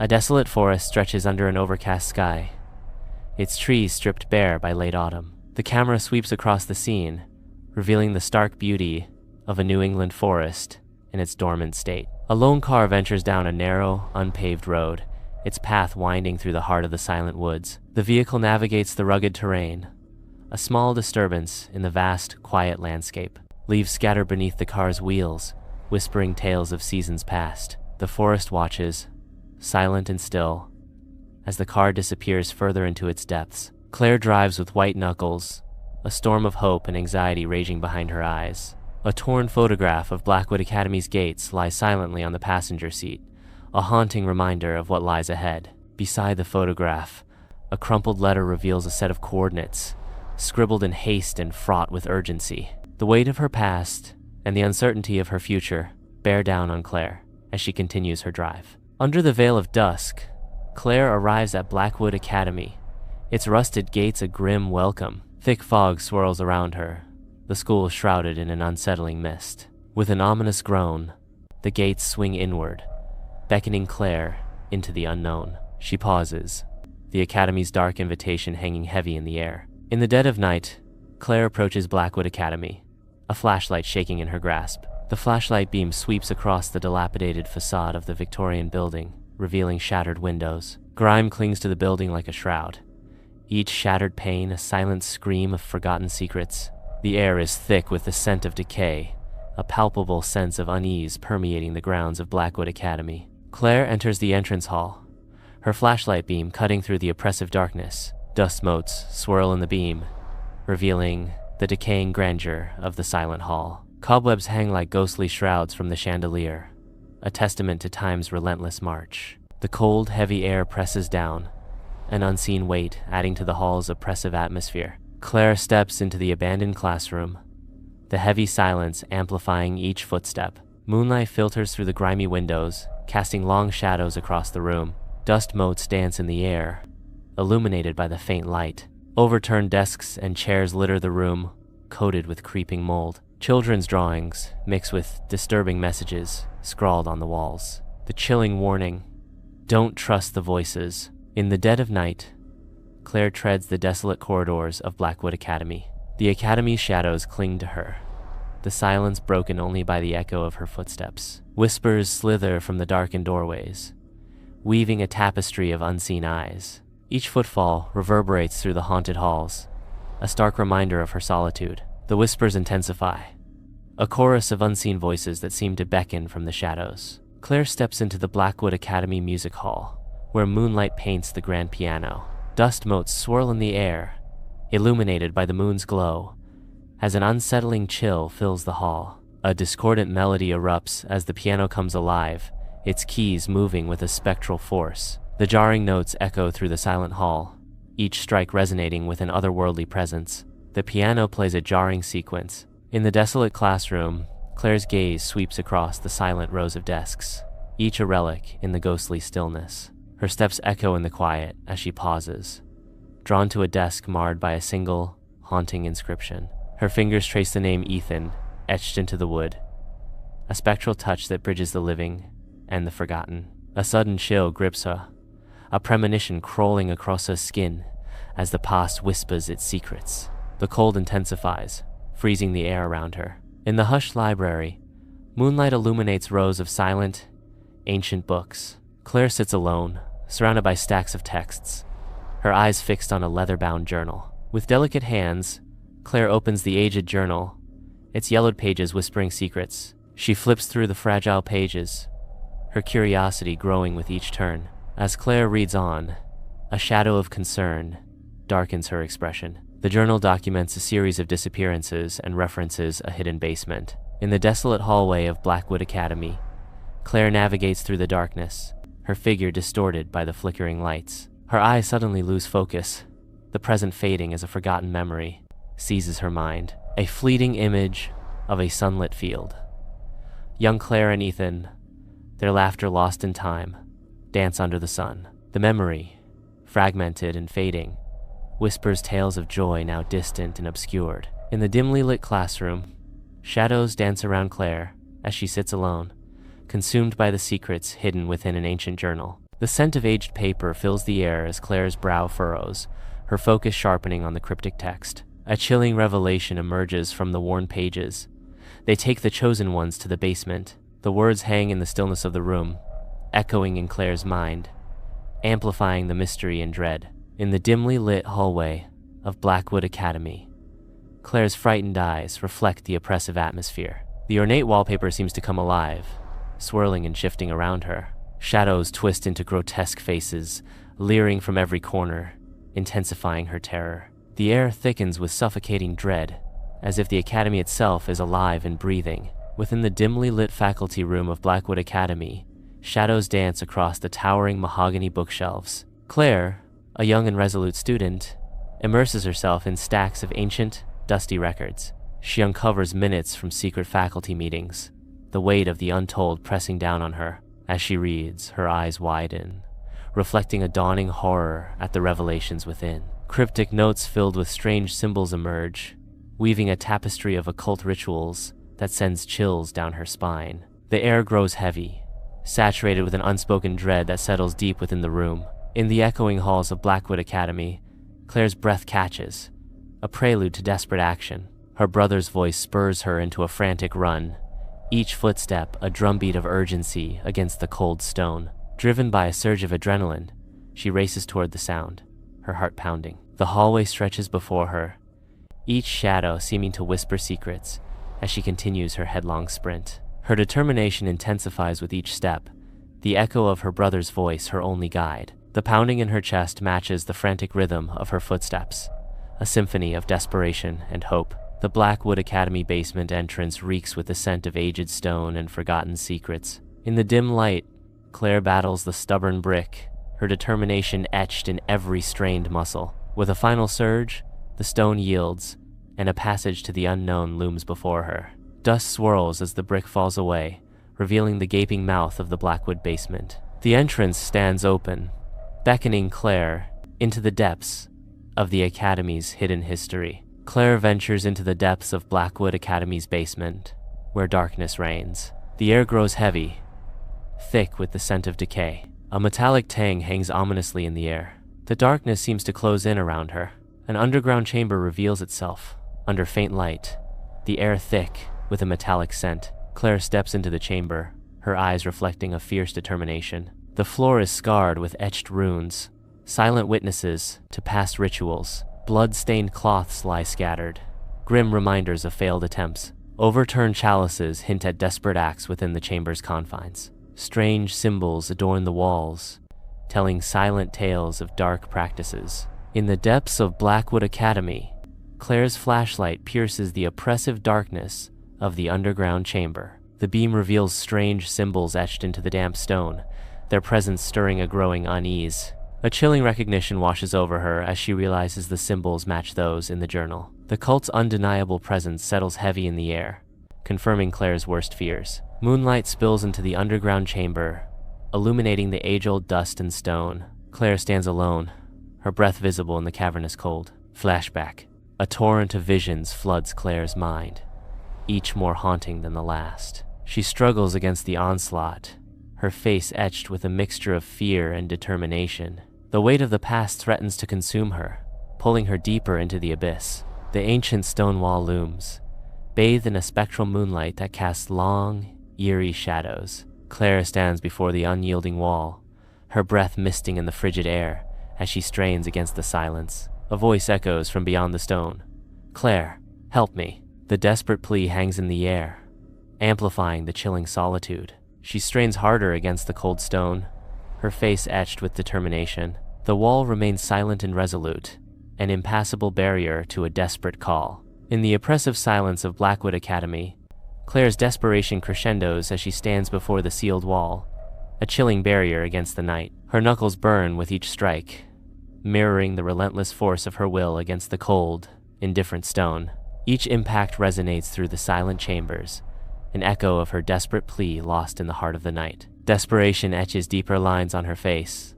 A desolate forest stretches under an overcast sky, its trees stripped bare by late autumn. The camera sweeps across the scene, revealing the stark beauty of a New England forest in its dormant state. A lone car ventures down a narrow, unpaved road, its path winding through the heart of the silent woods. The vehicle navigates the rugged terrain. A small disturbance in the vast, quiet landscape. Leaves scatter beneath the car's wheels, whispering tales of seasons past. The forest watches, silent and still, as the car disappears further into its depths. Claire drives with white knuckles, a storm of hope and anxiety raging behind her eyes. A torn photograph of Blackwood Academy's gates lies silently on the passenger seat, a haunting reminder of what lies ahead. Beside the photograph, a crumpled letter reveals a set of coordinates, scribbled in haste and fraught with urgency. The weight of her past and the uncertainty of her future bear down on Claire as she continues her drive. Under the veil of dusk, Claire arrives at Blackwood Academy, its rusted gates a grim welcome. Thick fog swirls around her, the school shrouded in an unsettling mist. With an ominous groan, the gates swing inward, beckoning Claire into the unknown. She pauses, the academy's dark invitation hanging heavy in the air. In the dead of night, Claire approaches Blackwood Academy, a flashlight shaking in her grasp. The flashlight beam sweeps across the dilapidated facade of the Victorian building, revealing shattered windows. Grime clings to the building like a shroud, each shattered pane a silent scream of forgotten secrets. The air is thick with the scent of decay, a palpable sense of unease permeating the grounds of Blackwood Academy. Claire enters the entrance hall, her flashlight beam cutting through the oppressive darkness. Dust motes swirl in the beam, revealing the decaying grandeur of the silent hall. Cobwebs hang like ghostly shrouds from the chandelier, a testament to time's relentless march. The cold, heavy air presses down, an unseen weight adding to the hall's oppressive atmosphere. Claire steps into the abandoned classroom, the heavy silence amplifying each footstep. Moonlight filters through the grimy windows, casting long shadows across the room. Dust motes dance in the air, illuminated by the faint light. Overturned desks and chairs litter the room, coated with creeping mold. Children's drawings mix with disturbing messages scrawled on the walls. The chilling warning, "Don't trust the voices." In the dead of night, Claire treads the desolate corridors of Blackwood Academy. The academy's shadows cling to her, the silence broken only by the echo of her footsteps. Whispers slither from the darkened doorways, weaving a tapestry of unseen eyes. Each footfall reverberates through the haunted halls, a stark reminder of her solitude. The whispers intensify, a chorus of unseen voices that seem to beckon from the shadows. Claire steps into the Blackwood Academy Music Hall, where moonlight paints the grand piano. Dust motes swirl in the air, illuminated by the moon's glow, as an unsettling chill fills the hall. A discordant melody erupts as the piano comes alive, its keys moving with a spectral force. The jarring notes echo through the silent hall, each strike resonating with an otherworldly presence. The piano plays a jarring sequence. In the desolate classroom, Claire's gaze sweeps across the silent rows of desks, each a relic in the ghostly stillness. Her steps echo in the quiet as she pauses, drawn to a desk marred by a single, haunting inscription. Her fingers trace the name Ethan, etched into the wood, a spectral touch that bridges the living and the forgotten. A sudden chill grips her, a premonition crawling across her skin as the past whispers its secrets. The cold intensifies, freezing the air around her. In the hushed library, moonlight illuminates rows of silent, ancient books. Claire sits alone, surrounded by stacks of texts, her eyes fixed on a leather-bound journal. With delicate hands, Claire opens the aged journal, its yellowed pages whispering secrets. She flips through the fragile pages, her curiosity growing with each turn. As Claire reads on, a shadow of concern darkens her expression. The journal documents a series of disappearances and references a hidden basement. In the desolate hallway of Blackwood Academy, Claire navigates through the darkness, her figure distorted by the flickering lights. Her eyes suddenly lose focus, the present fading as a forgotten memory seizes her mind. A fleeting image of a sunlit field. Young Claire and Ethan, their laughter lost in time, dance under the sun. The memory, fragmented and fading, whispers tales of joy now distant and obscured. In the dimly lit classroom, shadows dance around Claire as she sits alone, consumed by the secrets hidden within an ancient journal. The scent of aged paper fills the air as Claire's brow furrows, her focus sharpening on the cryptic text. A chilling revelation emerges from the worn pages. They take the chosen ones to the basement. The words hang in the stillness of the room, echoing in Claire's mind, amplifying the mystery and dread. In the dimly lit hallway of Blackwood Academy, Claire's frightened eyes reflect the oppressive atmosphere. The ornate wallpaper seems to come alive, swirling and shifting around her. Shadows twist into grotesque faces, leering from every corner, intensifying her terror. The air thickens with suffocating dread, as if the academy itself is alive and breathing. Within the dimly lit faculty room of Blackwood Academy, shadows dance across the towering mahogany bookshelves. Claire, a young and resolute student, immerses herself in stacks of ancient, dusty records. She uncovers minutes from secret faculty meetings, the weight of the untold pressing down on her. As she reads, her eyes widen, reflecting a dawning horror at the revelations within. Cryptic notes filled with strange symbols emerge, weaving a tapestry of occult rituals that sends chills down her spine. The air grows heavy, saturated with an unspoken dread that settles deep within the room. In the echoing halls of Blackwood Academy, Claire's breath catches, a prelude to desperate action. Her brother's voice spurs her into a frantic run, each footstep a drumbeat of urgency against the cold stone. Driven by a surge of adrenaline, she races toward the sound, her heart pounding. The hallway stretches before her, each shadow seeming to whisper secrets as she continues her headlong sprint. Her determination intensifies with each step, the echo of her brother's voice her only guide. The pounding in her chest matches the frantic rhythm of her footsteps, a symphony of desperation and hope. The Blackwood Academy basement entrance reeks with the scent of aged stone and forgotten secrets. In the dim light, Claire battles the stubborn brick, her determination etched in every strained muscle. With a final surge, the stone yields, and a passage to the unknown looms before her. Dust swirls as the brick falls away, revealing the gaping mouth of the Blackwood basement. The entrance stands open, beckoning Claire into the depths of the Academy's hidden history. Claire ventures into the depths of Blackwood Academy's basement, where darkness reigns. The air grows heavy, thick with the scent of decay. A metallic tang hangs ominously in the air. The darkness seems to close in around her. An underground chamber reveals itself, under faint light, the air thick with a metallic scent. Claire steps into the chamber, her eyes reflecting a fierce determination. The floor is scarred with etched runes, silent witnesses to past rituals. Blood-stained cloths lie scattered, grim reminders of failed attempts. Overturned chalices hint at desperate acts within the chamber's confines. Strange symbols adorn the walls, telling silent tales of dark practices. In the depths of Blackwood Academy, Claire's flashlight pierces the oppressive darkness of the underground chamber. The beam reveals strange symbols etched into the damp stone, their presence stirring a growing unease. A chilling recognition washes over her as she realizes the symbols match those in the journal. The cult's undeniable presence settles heavy in the air, confirming Claire's worst fears. Moonlight spills into the underground chamber, illuminating the age-old dust and stone. Claire stands alone, her breath visible in the cavernous cold. Flashback. A torrent of visions floods Claire's mind, each more haunting than the last. She struggles against the onslaught, her face etched with a mixture of fear and determination. The weight of the past threatens to consume her, pulling her deeper into the abyss. The ancient stone wall looms, bathed in a spectral moonlight that casts long, eerie shadows. Claire stands before the unyielding wall, her breath misting in the frigid air as she strains against the silence. A voice echoes from beyond the stone. "Claire, help me." The desperate plea hangs in the air, amplifying the chilling solitude. She strains harder against the cold stone, her face etched with determination. The wall remains silent and resolute, an impassable barrier to a desperate call. In the oppressive silence of Blackwood Academy, Claire's desperation crescendos as she stands before the sealed wall, a chilling barrier against the night. Her knuckles burn with each strike, mirroring the relentless force of her will against the cold, indifferent stone. Each impact resonates through the silent chambers, an echo of her desperate plea lost in the heart of the night. Desperation etches deeper lines on her face,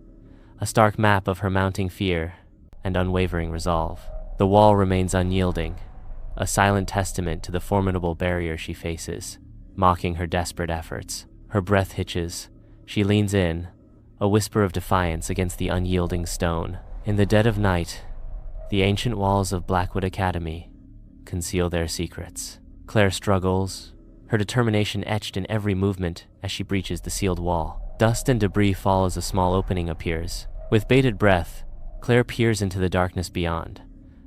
a stark map of her mounting fear and unwavering resolve. The wall remains unyielding, a silent testament to the formidable barrier she faces, mocking her desperate efforts. Her breath hitches. She leans in, a whisper of defiance against the unyielding stone. In the dead of night, the ancient walls of Blackwood Academy conceal their secrets. Claire struggles, her determination etched in every movement as she breaches the sealed wall. Dust and debris fall as a small opening appears. With bated breath, Claire peers into the darkness beyond,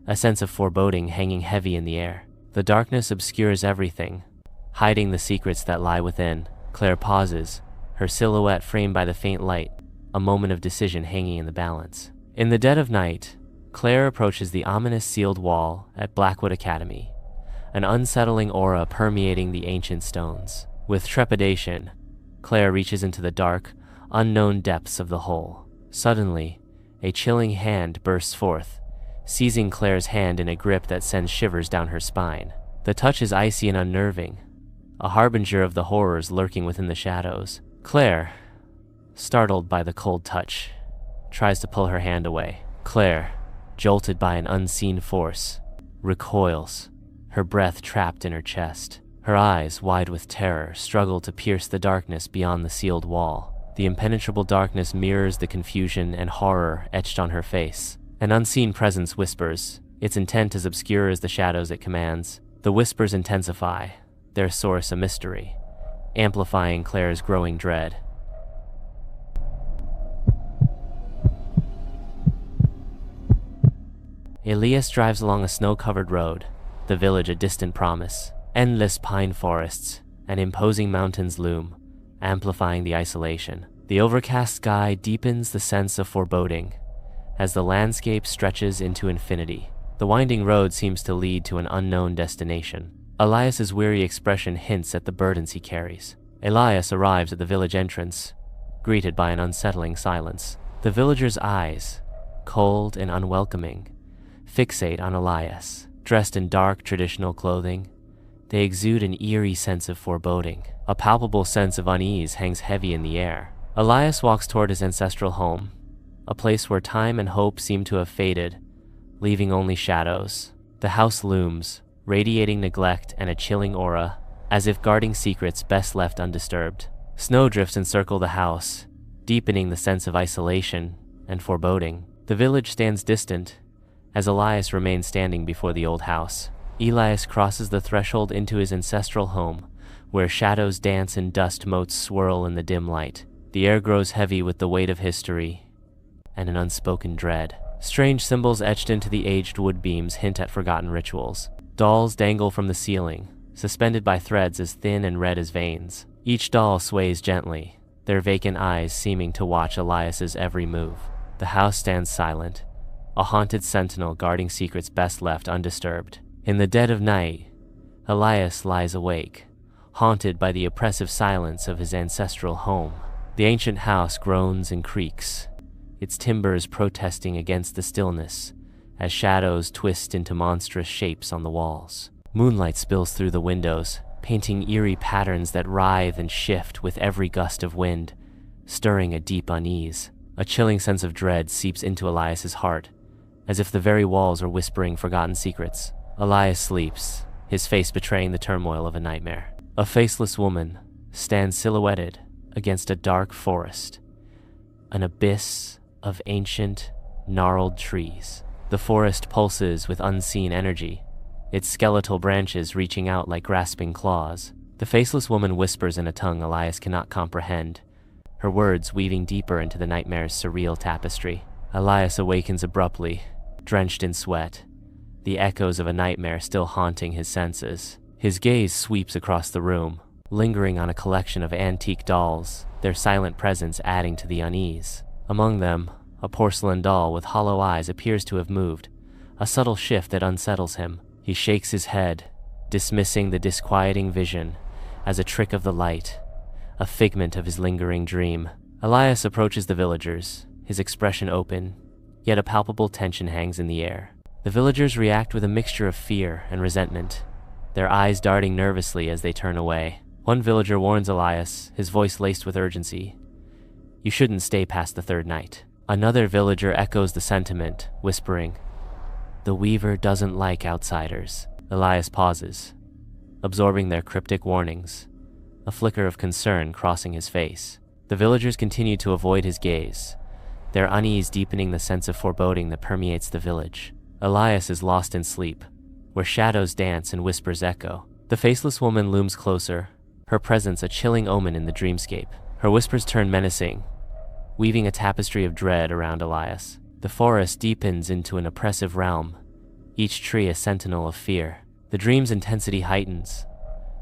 a sense of foreboding hanging heavy in the air. The darkness obscures everything, hiding the secrets that lie within. Claire pauses, her silhouette framed by the faint light, a moment of decision hanging in the balance. In the dead of night, Claire approaches the ominous sealed wall at Blackwood Academy, an unsettling aura permeating the ancient stones. With trepidation, Claire reaches into the dark, unknown depths of the hole. Suddenly, a chilling hand bursts forth, seizing Claire's hand in a grip that sends shivers down her spine. The touch is icy and unnerving, a harbinger of the horrors lurking within the shadows. Claire, startled by the cold touch, tries to pull her hand away. Claire, jolted by an unseen force, recoils, her breath trapped in her chest. Her eyes, wide with terror, struggle to pierce the darkness beyond the sealed wall. The impenetrable darkness mirrors the confusion and horror etched on her face. An unseen presence whispers, its intent as obscure as the shadows it commands. The whispers intensify, their source a mystery, amplifying Claire's growing dread. Elias drives along a snow-covered road, the village a distant promise. Endless pine forests and imposing mountains loom, amplifying the isolation. The overcast sky deepens the sense of foreboding as the landscape stretches into infinity. The winding road seems to lead to an unknown destination. Elias's weary expression hints at the burdens he carries. Elias arrives at the village entrance, greeted by an unsettling silence. The villagers' eyes, cold and unwelcoming, fixate on Elias. Dressed in dark, traditional clothing, they exude an eerie sense of foreboding. A palpable sense of unease hangs heavy in the air. Elias walks toward his ancestral home, a place where time and hope seem to have faded, leaving only shadows. The house looms, radiating neglect and a chilling aura, as if guarding secrets best left undisturbed. Snowdrifts encircle the house, deepening the sense of isolation and foreboding. The village stands distant, as Elias remains standing before the old house. Elias crosses the threshold into his ancestral home, where shadows dance and dust motes swirl in the dim light. The air grows heavy with the weight of history and an unspoken dread. Strange symbols etched into the aged wood beams hint at forgotten rituals. Dolls dangle from the ceiling, suspended by threads as thin and red as veins. Each doll sways gently, their vacant eyes seeming to watch Elias's every move. The house stands silent, a haunted sentinel guarding secrets best left undisturbed. In the dead of night, Elias lies awake, haunted by the oppressive silence of his ancestral home. The ancient house groans and creaks, its timbers protesting against the stillness as shadows twist into monstrous shapes on the walls. Moonlight spills through the windows, painting eerie patterns that writhe and shift with every gust of wind, stirring a deep unease. A chilling sense of dread seeps into Elias's heart, as if the very walls are whispering forgotten secrets. Elias sleeps, his face betraying the turmoil of a nightmare. A faceless woman stands silhouetted against a dark forest, an abyss of ancient, gnarled trees. The forest pulses with unseen energy, its skeletal branches reaching out like grasping claws. The faceless woman whispers in a tongue Elias cannot comprehend, her words weaving deeper into the nightmare's surreal tapestry. Elias awakens abruptly, drenched in sweat, the echoes of a nightmare still haunting his senses. His gaze sweeps across the room, lingering on a collection of antique dolls, their silent presence adding to the unease. Among them, a porcelain doll with hollow eyes appears to have moved, a subtle shift that unsettles him. He shakes his head, dismissing the disquieting vision as a trick of the light, a figment of his lingering dream. Elias approaches the villagers, his expression open, yet a palpable tension hangs in the air. The villagers react with a mixture of fear and resentment, their eyes darting nervously as they turn away. One villager warns Elias, his voice laced with urgency, "You shouldn't stay past the third night." Another villager echoes the sentiment, whispering, "The Weaver doesn't like outsiders." Elias pauses, absorbing their cryptic warnings, a flicker of concern crossing his face. The villagers continue to avoid his gaze, their unease deepening the sense of foreboding that permeates the village. Elias is lost in sleep, where shadows dance and whispers echo. The faceless woman looms closer, her presence a chilling omen in the dreamscape. Her whispers turn menacing, weaving a tapestry of dread around Elias. The forest deepens into an oppressive realm, each tree a sentinel of fear. The dream's intensity heightens,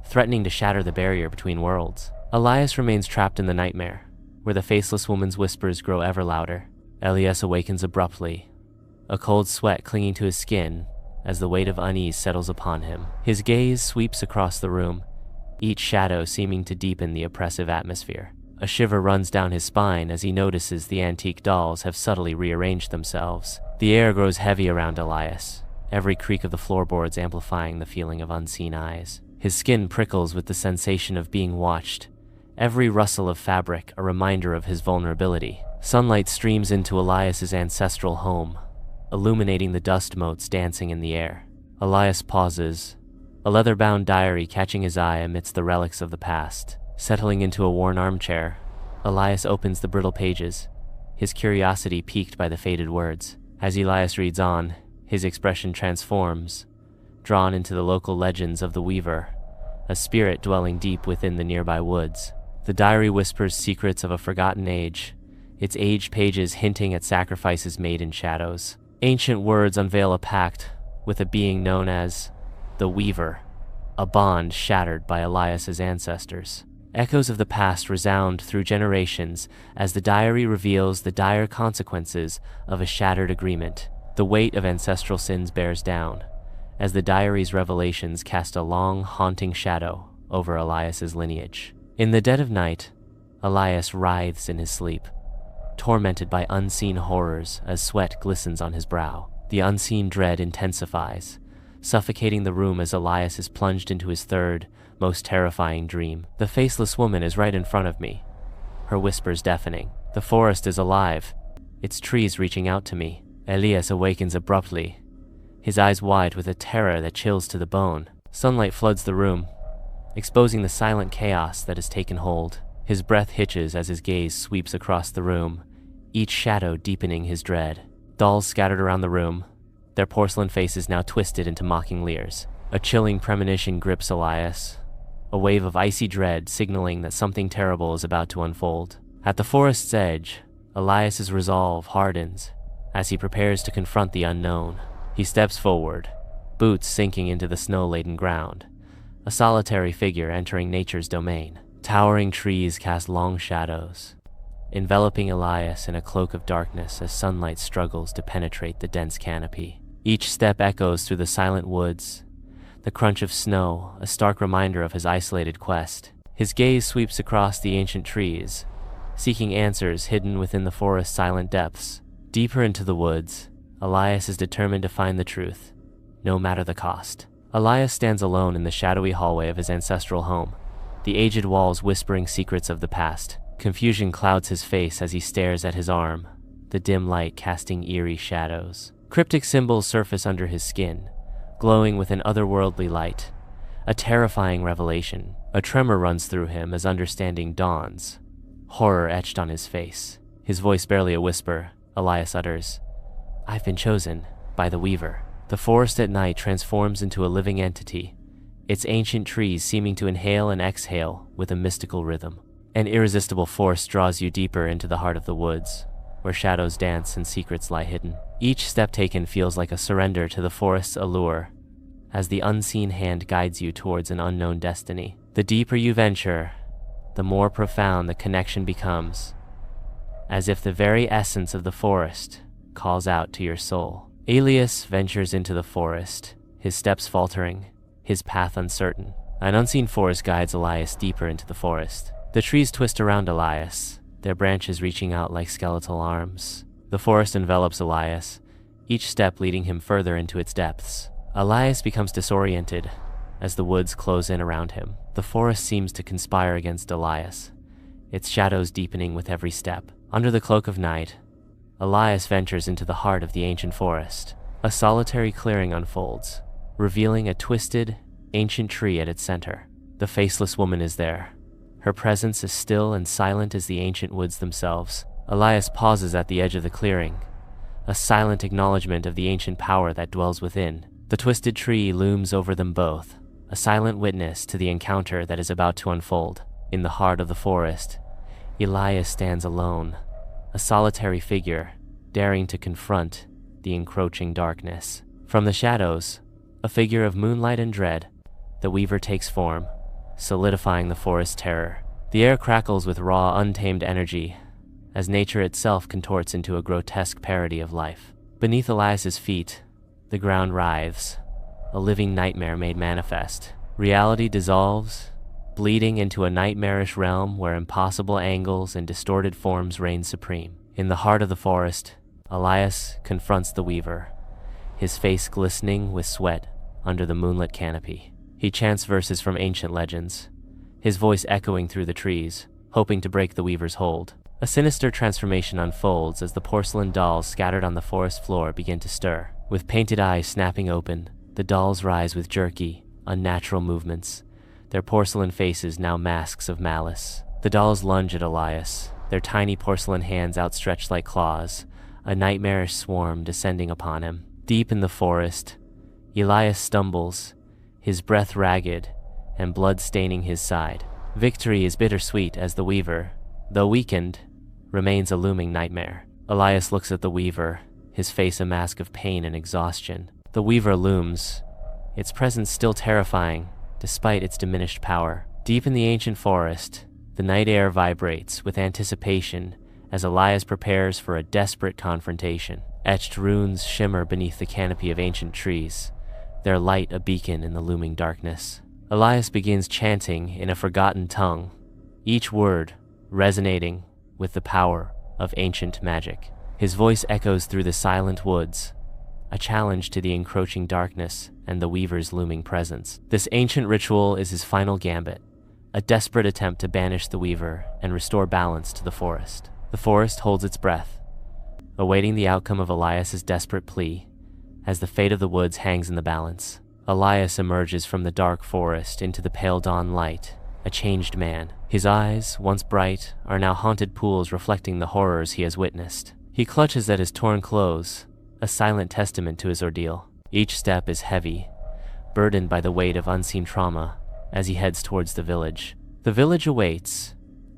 threatening to shatter the barrier between worlds. Elias remains trapped in the nightmare, where the faceless woman's whispers grow ever louder. Elias awakens abruptly, a cold sweat clinging to his skin as the weight of unease settles upon him. His gaze sweeps across the room, each shadow seeming to deepen the oppressive atmosphere. A shiver runs down his spine as he notices the antique dolls have subtly rearranged themselves. The air grows heavy around Elias, every creak of the floorboards amplifying the feeling of unseen eyes. His skin prickles with the sensation of being watched, every rustle of fabric a reminder of his vulnerability. Sunlight streams into Elias's ancestral home, illuminating the dust motes dancing in the air. Elias pauses, a leather-bound diary catching his eye amidst the relics of the past. Settling into a worn armchair, Elias opens the brittle pages, his curiosity piqued by the faded words. As Elias reads on, his expression transforms, drawn into the local legends of the Weaver, a spirit dwelling deep within the nearby woods. The diary whispers secrets of a forgotten age, its aged pages hinting at sacrifices made in shadows. Ancient words unveil a pact with a being known as the Weaver, a bond shattered by Elias's ancestors. Echoes of the past resound through generations as the diary reveals the dire consequences of a shattered agreement. The weight of ancestral sins bears down, as the diary's revelations cast a long, haunting shadow over Elias's lineage. In the dead of night, Elias writhes in his sleep, tormented by unseen horrors as sweat glistens on his brow. The unseen dread intensifies, suffocating the room as Elias is plunged into his third, most terrifying dream. The faceless woman is right in front of me, her whispers deafening. The forest is alive, its trees reaching out to me. Elias awakens abruptly, his eyes wide with a terror that chills to the bone. Sunlight floods the room, exposing the silent chaos that has taken hold. His breath hitches as his gaze sweeps across the room, each shadow deepening his dread. Dolls scattered around the room, their porcelain faces now twisted into mocking leers. A chilling premonition grips Elias, a wave of icy dread signaling that something terrible is about to unfold. At the forest's edge, Elias's resolve hardens as he prepares to confront the unknown. He steps forward, boots sinking into the snow-laden ground, a solitary figure entering nature's domain. Towering trees cast long shadows, enveloping Elias in a cloak of darkness as sunlight struggles to penetrate the dense canopy. Each step echoes through the silent woods, the crunch of snow a stark reminder of his isolated quest. His gaze sweeps across the ancient trees, seeking answers hidden within the forest's silent depths. Deeper into the woods, Elias is determined to find the truth, no matter the cost. Elias stands alone in the shadowy hallway of his ancestral home, the aged walls whispering secrets of the past. Confusion clouds his face as he stares at his arm, the dim light casting eerie shadows. Cryptic symbols surface under his skin, glowing with an otherworldly light, a terrifying revelation. A tremor runs through him as understanding dawns, horror etched on his face. His voice barely a whisper, Elias utters, "I've been chosen by the Weaver." The forest at night transforms into a living entity, its ancient trees seeming to inhale and exhale with a mystical rhythm. An irresistible force draws you deeper into the heart of the woods, where shadows dance and secrets lie hidden. Each step taken feels like a surrender to the forest's allure, as the unseen hand guides you towards an unknown destiny. The deeper you venture, the more profound the connection becomes, as if the very essence of the forest calls out to your soul. Elias ventures into the forest, his steps faltering, his path uncertain. An unseen force guides Elias deeper into the forest. The trees twist around Elias, their branches reaching out like skeletal arms. The forest envelops Elias, each step leading him further into its depths. Elias becomes disoriented as the woods close in around him. The forest seems to conspire against Elias, its shadows deepening with every step. Under the cloak of night, Elias ventures into the heart of the ancient forest. A solitary clearing unfolds, revealing a twisted, ancient tree at its center. The faceless woman is there, Her presence is still and silent as the ancient woods themselves. Elias pauses at the edge of the clearing, a silent acknowledgement of the ancient power that dwells within. The twisted tree looms over them both, a silent witness to the encounter that is about to unfold. In the heart of the forest, Elias stands alone, a solitary figure, daring to confront the encroaching darkness. From the shadows, a figure of moonlight and dread, the weaver takes form, solidifying the forest's terror. The air crackles with raw, untamed energy, as nature itself contorts into a grotesque parody of life. Beneath Elias's feet, the ground writhes, a living nightmare made manifest. Reality dissolves, bleeding into a nightmarish realm where impossible angles and distorted forms reign supreme. In the heart of the forest, Elias confronts the weaver, his face glistening with sweat under the moonlit canopy. He chants verses from ancient legends, his voice echoing through the trees, hoping to break the weaver's hold. A sinister transformation unfolds as the porcelain dolls scattered on the forest floor begin to stir. With painted eyes snapping open, the dolls rise with jerky, unnatural movements, their porcelain faces now masks of malice. The dolls lunge at Elias, their tiny porcelain hands outstretched like claws, a nightmarish swarm descending upon him. Deep in the forest, Elias stumbles, his breath ragged and blood staining his side. Victory is bittersweet as the weaver, though weakened, remains a looming nightmare. Elias looks at the weaver, his face a mask of pain and exhaustion. The weaver looms, its presence still terrifying, despite its diminished power. Deep in the ancient forest, the night air vibrates with anticipation as Elias prepares for a desperate confrontation. Etched runes shimmer beneath the canopy of ancient trees, their light a beacon in the looming darkness. Elias begins chanting in a forgotten tongue, each word resonating with the power of ancient magic. His voice echoes through the silent woods, a challenge to the encroaching darkness and the weaver's looming presence. This ancient ritual is his final gambit, a desperate attempt to banish the weaver and restore balance to the forest. The forest holds its breath, awaiting the outcome of Elias's desperate plea, as the fate of the woods hangs in the balance. Elias emerges from the dark forest into the pale dawn light, a changed man. His eyes, once bright, are now haunted pools reflecting the horrors he has witnessed. He clutches at his torn clothes, a silent testament to his ordeal. Each step is heavy, burdened by the weight of unseen trauma, as he heads towards the village. The village awaits,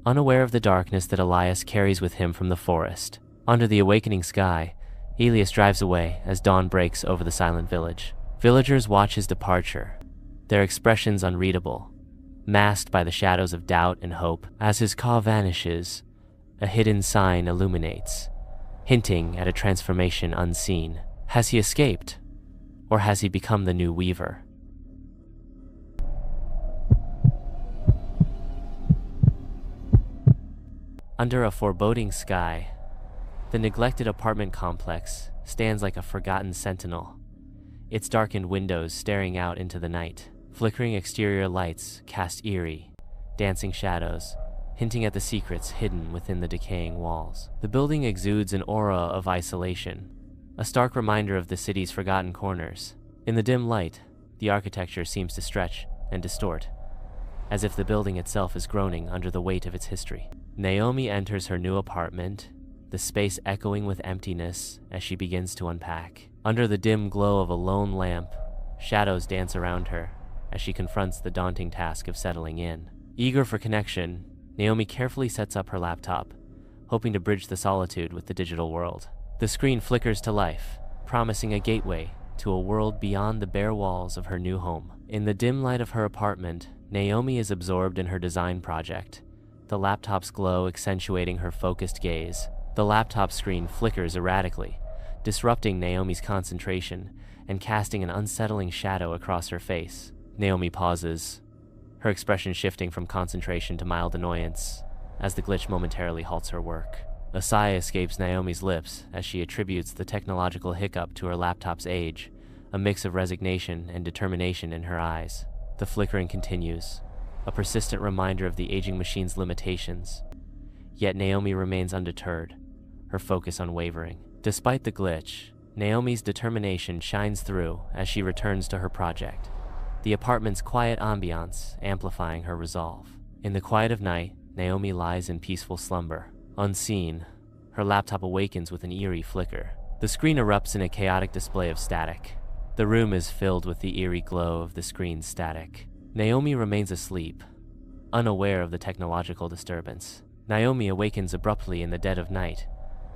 unaware of the darkness that Elias carries with him from the forest. Under the awakening sky, Elias drives away as dawn breaks over the silent village. Villagers watch his departure, their expressions unreadable, masked by the shadows of doubt and hope. As his car vanishes, a hidden sign illuminates, hinting at a transformation unseen. Has he escaped, or has he become the new weaver? Under a foreboding sky, the neglected apartment complex stands like a forgotten sentinel, its darkened windows staring out into the night. Flickering exterior lights cast eerie, dancing shadows, hinting at the secrets hidden within the decaying walls. The building exudes an aura of isolation, a stark reminder of the city's forgotten corners. In the dim light, the architecture seems to stretch and distort, as if the building itself is groaning under the weight of its history. Naomi enters her new apartment, the space echoing with emptiness as she begins to unpack. Under the dim glow of a lone lamp, shadows dance around her as she confronts the daunting task of settling in. Eager for connection, Naomi carefully sets up her laptop, hoping to bridge the solitude with the digital world. The screen flickers to life, promising a gateway to a world beyond the bare walls of her new home. In the dim light of her apartment, Naomi is absorbed in her design project, the laptop's glow accentuating her focused gaze. The laptop screen flickers erratically, disrupting Naomi's concentration and casting an unsettling shadow across her face. Naomi pauses, her expression shifting from concentration to mild annoyance as the glitch momentarily halts her work. A sigh escapes Naomi's lips as she attributes the technological hiccup to her laptop's age, a mix of resignation and determination in her eyes. The flickering continues, a persistent reminder of the aging machine's limitations. Yet Naomi remains undeterred, her focus unwavering. Despite the glitch, Naomi's determination shines through as she returns to her project, the apartment's quiet ambiance amplifying her resolve. In the quiet of night, Naomi lies in peaceful slumber. Unseen, her laptop awakens with an eerie flicker. The screen erupts in a chaotic display of static. The room is filled with the eerie glow of the screen's static. Naomi remains asleep, unaware of the technological disturbance. Naomi awakens abruptly in the dead of night,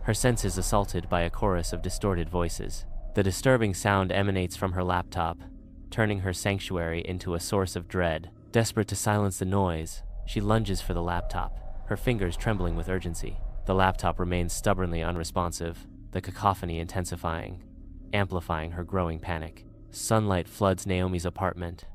her senses assaulted by a chorus of distorted voices. The disturbing sound emanates from her laptop, turning her sanctuary into a source of dread. Desperate to silence the noise, she lunges for the laptop, her fingers trembling with urgency. The laptop remains stubbornly unresponsive, the cacophony intensifying, amplifying her growing panic. Sunlight floods Naomi's apartment,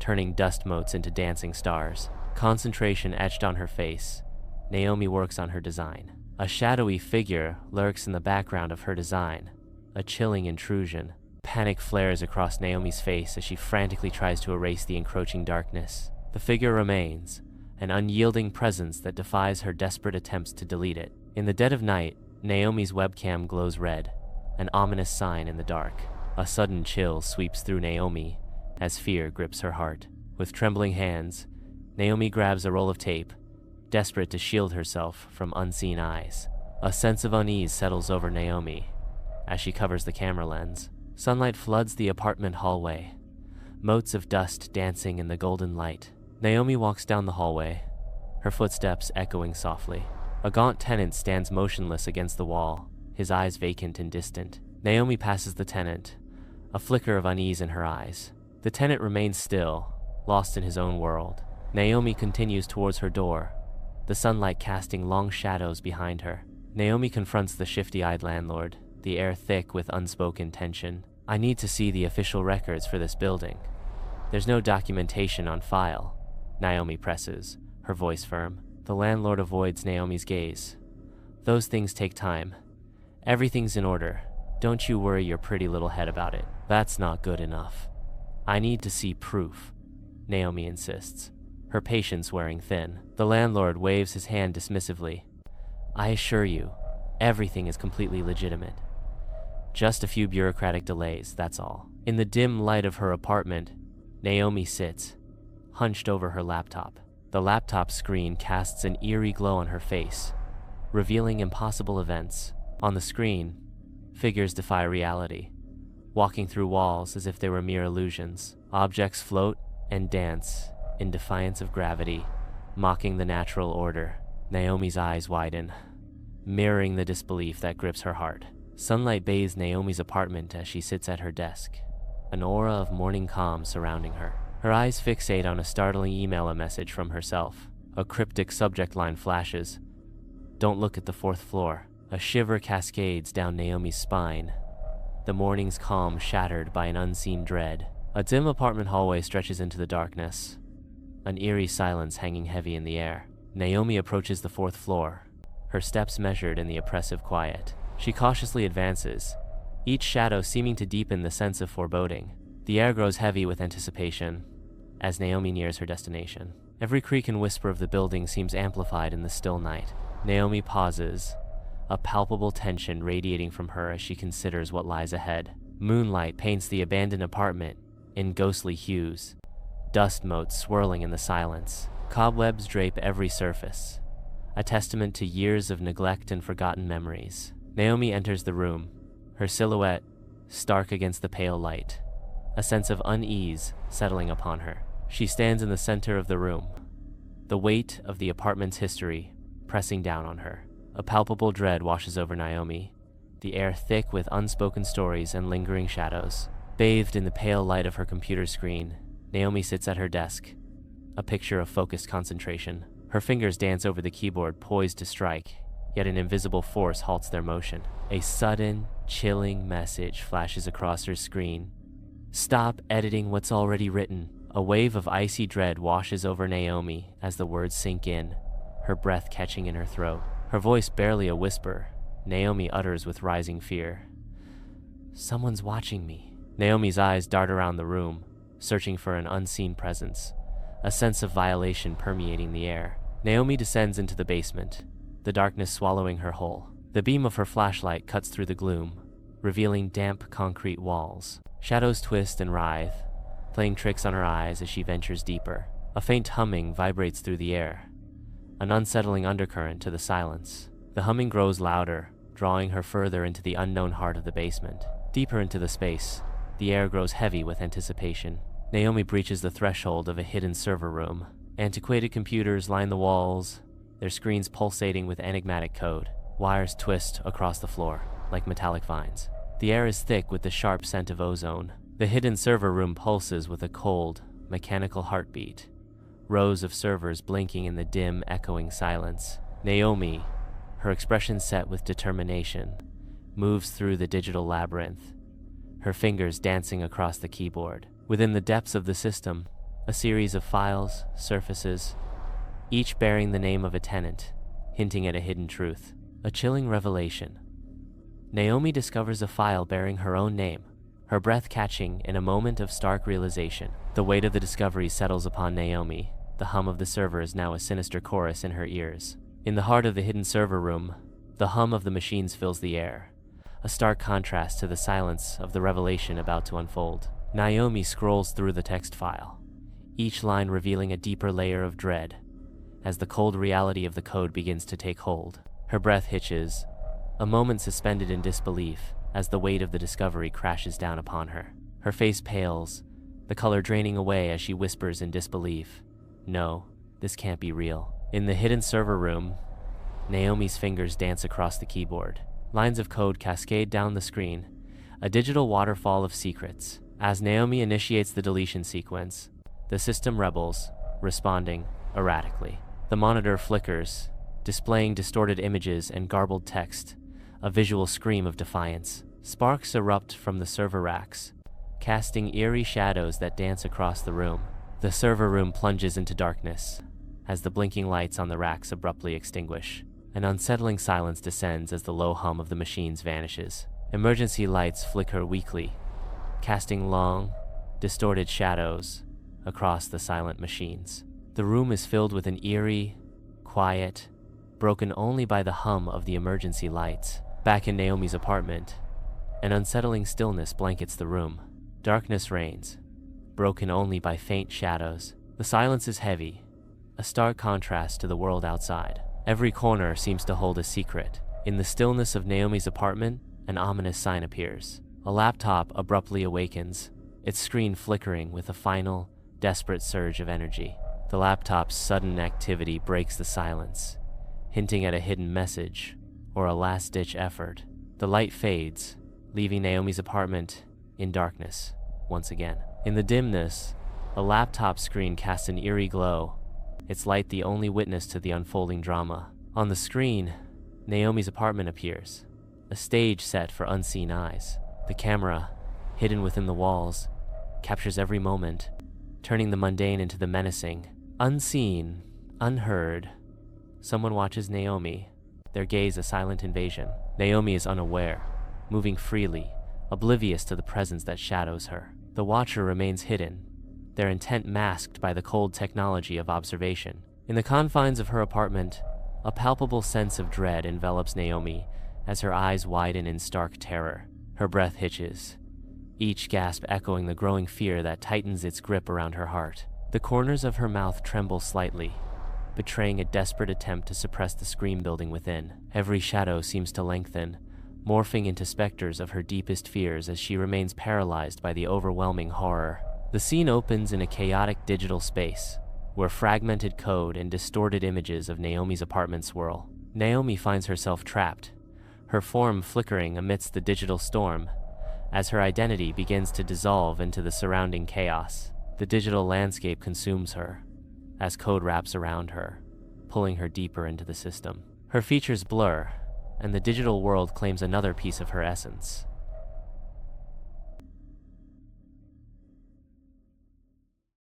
turning dust motes into dancing stars. Concentration etched on her face, Naomi works on her design. A shadowy figure lurks in the background of her design, a chilling intrusion. Panic flares across Naomi's face as she frantically tries to erase the encroaching darkness. The figure remains, an unyielding presence that defies her desperate attempts to delete it. In the dead of night, Naomi's webcam glows red, an ominous sign in the dark. A sudden chill sweeps through Naomi as fear grips her heart. With trembling hands, Naomi grabs a roll of tape, desperate to shield herself from unseen eyes. A sense of unease settles over Naomi as she covers the camera lens. Sunlight floods the apartment hallway, motes of dust dancing in the golden light. Naomi walks down the hallway, her footsteps echoing softly. A gaunt tenant stands motionless against the wall, his eyes vacant and distant. Naomi passes the tenant, a flicker of unease in her eyes. The tenant remains still, lost in his own world. Naomi continues towards her door, the sunlight casting long shadows behind her. Naomi confronts the shifty-eyed landlord, the air thick with unspoken tension. I need to see the official records for this building. There's no documentation on file. Naomi presses, her voice firm. The landlord avoids Naomi's gaze. Those things take time. Everything's in order. Don't you worry your pretty little head about it. That's not good enough. I need to see proof, Naomi insists, her patience wearing thin. The landlord waves his hand dismissively. I assure you, everything is completely legitimate. Just a few bureaucratic delays, that's all. In the dim light of her apartment, Naomi sits, hunched over her laptop. The laptop screen casts an eerie glow on her face, revealing impossible events. On the screen, figures defy reality, walking through walls as if they were mere illusions. Objects float and dance in defiance of gravity, mocking the natural order. Naomi's eyes widen, mirroring the disbelief that grips her heart. Sunlight bathes Naomi's apartment as she sits at her desk, an aura of morning calm surrounding her. Her eyes fixate on a startling email message from herself. A cryptic subject line flashes. Don't look at the 4th floor. A shiver cascades down Naomi's spine, the morning's calm shattered by an unseen dread. A dim apartment hallway stretches into the darkness, an eerie silence hanging heavy in the air. Naomi approaches the 4th floor, her steps measured in the oppressive quiet. She cautiously advances, each shadow seeming to deepen the sense of foreboding. The air grows heavy with anticipation as Naomi nears her destination. Every creak and whisper of the building seems amplified in the still night. Naomi pauses, a palpable tension radiating from her as she considers what lies ahead. Moonlight paints the abandoned apartment in ghostly hues, dust motes swirling in the silence. Cobwebs drape every surface, a testament to years of neglect and forgotten memories. Naomi enters the room, her silhouette stark against the pale light, a sense of unease settling upon her. She stands in the center of the room, the weight of the apartment's history pressing down on her. A palpable dread washes over Naomi, the air thick with unspoken stories and lingering shadows. Bathed in the pale light of her computer screen, Naomi sits at her desk, a picture of focused concentration. Her fingers dance over the keyboard, poised to strike, yet an invisible force halts their motion. A sudden, chilling message flashes across her screen. Stop editing what's already written. A wave of icy dread washes over Naomi as the words sink in, her breath catching in her throat. Her voice barely a whisper, Naomi utters with rising fear. Someone's watching me. Naomi's eyes dart around the room, searching for an unseen presence, a sense of violation permeating the air. Naomi descends into the basement, the darkness swallowing her whole. The beam of her flashlight cuts through the gloom, revealing damp concrete walls. Shadows twist and writhe, playing tricks on her eyes as she ventures deeper. A faint humming vibrates through the air, an unsettling undercurrent to the silence. The humming grows louder, drawing her further into the unknown heart of the basement. Deeper into the space, the air grows heavy with anticipation. Naomi breaches the threshold of a hidden server room. Antiquated computers line the walls, their screens pulsating with enigmatic code. Wires twist across the floor like metallic vines. The air is thick with the sharp scent of ozone. The hidden server room pulses with a cold, mechanical heartbeat. Rows of servers blinking in the dim, echoing silence. Naomi, her expression set with determination, moves through the digital labyrinth, her fingers dancing across the keyboard. Within the depths of the system, a series of files surfaces, each bearing the name of a tenant, hinting at a hidden truth. A chilling revelation. Naomi discovers a file bearing her own name, her breath catching in a moment of stark realization. The weight of the discovery settles upon Naomi. The hum of the server is now a sinister chorus in her ears. In the heart of the hidden server room, the hum of the machines fills the air, a stark contrast to the silence of the revelation about to unfold. Naomi scrolls through the text file, each line revealing a deeper layer of dread as the cold reality of the code begins to take hold. Her breath hitches, a moment suspended in disbelief as the weight of the discovery crashes down upon her. Her face pales, the color draining away as she whispers in disbelief, "No, this can't be real." In the hidden server room, Naomi's fingers dance across the keyboard. Lines of code cascade down the screen, a digital waterfall of secrets. As Naomi initiates the deletion sequence, the system rebels, responding erratically. The monitor flickers, displaying distorted images and garbled text, a visual scream of defiance. Sparks erupt from the server racks, casting eerie shadows that dance across the room. The server room plunges into darkness as the blinking lights on the racks abruptly extinguish. An unsettling silence descends as the low hum of the machines vanishes. Emergency lights flicker weakly, casting long, distorted shadows across the silent machines. The room is filled with an eerie, quiet, broken only by the hum of the emergency lights. Back in Naomi's apartment, an unsettling stillness blankets the room. Darkness reigns, broken only by faint shadows. The silence is heavy, a stark contrast to the world outside. Every corner seems to hold a secret. In the stillness of Naomi's apartment, an ominous sign appears. A laptop abruptly awakens, its screen flickering with a final, desperate surge of energy. The laptop's sudden activity breaks the silence, hinting at a hidden message or a last-ditch effort. The light fades, leaving Naomi's apartment in darkness once again. In the dimness, a laptop screen casts an eerie glow, its light the only witness to the unfolding drama. On the screen, Naomi's apartment appears, a stage set for unseen eyes. The camera, hidden within the walls, captures every moment, turning the mundane into the menacing. Unseen, unheard, someone watches Naomi, their gaze a silent invasion. Naomi is unaware, moving freely, oblivious to the presence that shadows her. The watcher remains hidden, their intent masked by the cold technology of observation. In the confines of her apartment, a palpable sense of dread envelops Naomi as her eyes widen in stark terror. Her breath hitches, each gasp echoing the growing fear that tightens its grip around her heart. The corners of her mouth tremble slightly, betraying a desperate attempt to suppress the scream building within. Every shadow seems to lengthen, morphing into specters of her deepest fears as she remains paralyzed by the overwhelming horror. The scene opens in a chaotic digital space, where fragmented code and distorted images of Naomi's apartment swirl. Naomi finds herself trapped, her form flickering amidst the digital storm, as her identity begins to dissolve into the surrounding chaos. The digital landscape consumes her, as code wraps around her, pulling her deeper into the system. Her features blur, and the digital world claims another piece of her essence.